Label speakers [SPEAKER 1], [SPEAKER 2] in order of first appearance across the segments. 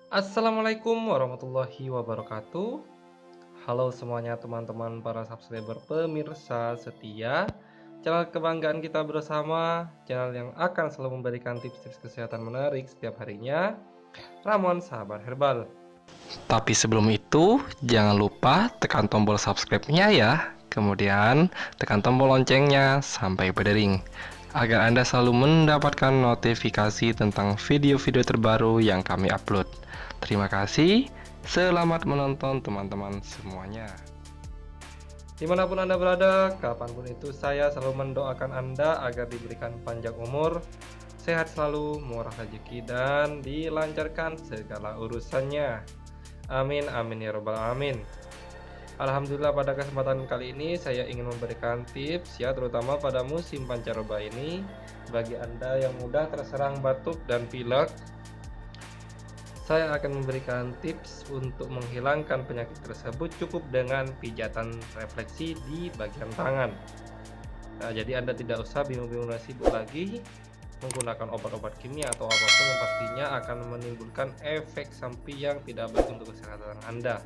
[SPEAKER 1] Assalamualaikum warahmatullahi wabarakatuh. Halo semuanya teman-teman para subscriber pemirsa setia channel kebanggaan kita bersama, channel yang akan selalu memberikan tips-tips kesehatan menarik setiap harinya, Ramon Sahabat Herbal. Tapi sebelum itu, jangan lupa tekan tombol subscribe-nya ya. Kemudian tekan tombol loncengnya sampai berdering agar Anda selalu mendapatkan notifikasi tentang video-video terbaru yang kami upload. Terima kasih, selamat menonton teman-teman semuanya. Dimanapun Anda berada, kapanpun itu saya selalu mendoakan Anda agar diberikan panjang umur, sehat selalu, murah rezeki, dan dilancarkan segala urusannya. Amin, amin ya robbal alamin. Alhamdulillah, pada kesempatan kali ini saya ingin memberikan tips ya, terutama pada musim pancaroba ini. Bagi Anda yang mudah terserang batuk dan pilek, saya akan memberikan tips untuk menghilangkan penyakit tersebut cukup dengan pijatan refleksi di bagian tangan. Nah, jadi Anda tidak usah bingung-bingung dan sibuk lagi menggunakan obat-obat kimia atau apapun yang pastinya akan menimbulkan efek samping yang tidak baik untuk kesehatan Anda.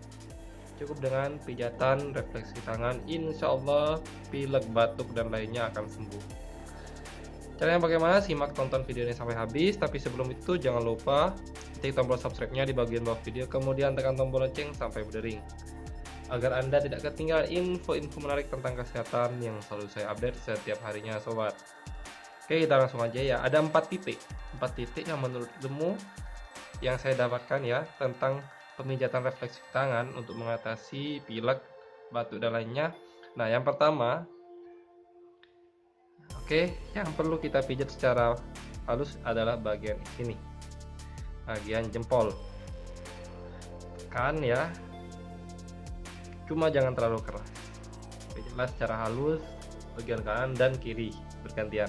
[SPEAKER 1] Cukup dengan pijatan refleksi tangan, insya Allah pilek, batuk, dan lainnya akan sembuh. Caranya bagaimana? Simak, tonton video ini sampai habis. Tapi sebelum itu jangan lupa klik tombol subscribe-nya di bagian bawah video, kemudian tekan tombol lonceng sampai berdering agar Anda tidak ketinggalan info-info menarik tentang kesehatan yang selalu saya update setiap harinya sobat. Oke, kita langsung aja ya. Ada 4 titik yang menurut ilmu yang saya dapatkan ya tentang pemijatan refleksi tangan untuk mengatasi pilek, batuk, dan lainnya. Nah, yang pertama, yang perlu kita pijat secara halus adalah bagian ini, bagian jempol. Tekan ya, cuma jangan terlalu keras. Pijatlah secara halus bagian kanan dan kiri bergantian.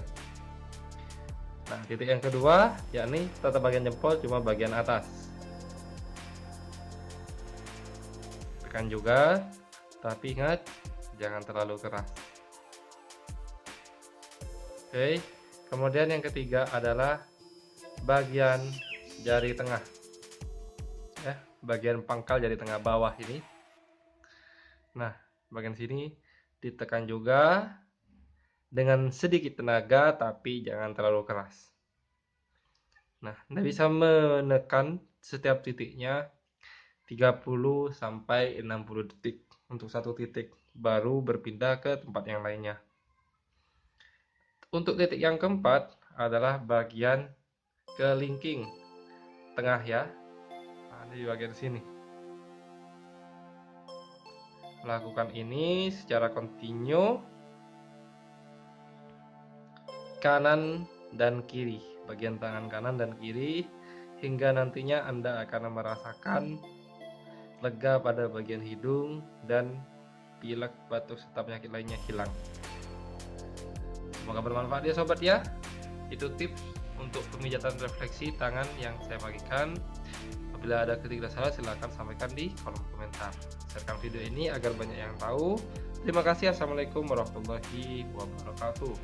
[SPEAKER 1] Nah, titik yang kedua yakni tetap bagian jempol, cuma bagian atas. Tekan juga, tapi ingat jangan terlalu keras. Oke, kemudian yang ketiga adalah bagian jari tengah ya, bagian pangkal jari tengah bawah ini. Nah, bagian sini ditekan juga dengan sedikit tenaga, tapi jangan terlalu keras. Nah, Anda bisa menekan setiap titiknya 30 sampai 60 detik untuk satu titik, baru berpindah ke tempat yang lainnya. Untuk titik yang keempat adalah bagian kelingking tengah ya. Nah, di bagian sini. Lakukan ini secara kontinu kanan dan kiri, bagian tangan kanan dan kiri, hingga nantinya Anda akan merasakan lega pada bagian hidung dan pilek, batuk, serta penyakit lainnya hilang. Semoga bermanfaat ya sobat ya. Itu tips untuk pemijatan refleksi tangan yang saya bagikan. Apabila ada kritik dan salah, silahkan sampaikan di kolom komentar. Sharekan video ini agar banyak yang tahu. Terima kasih. Assalamualaikum warahmatullahi wabarakatuh.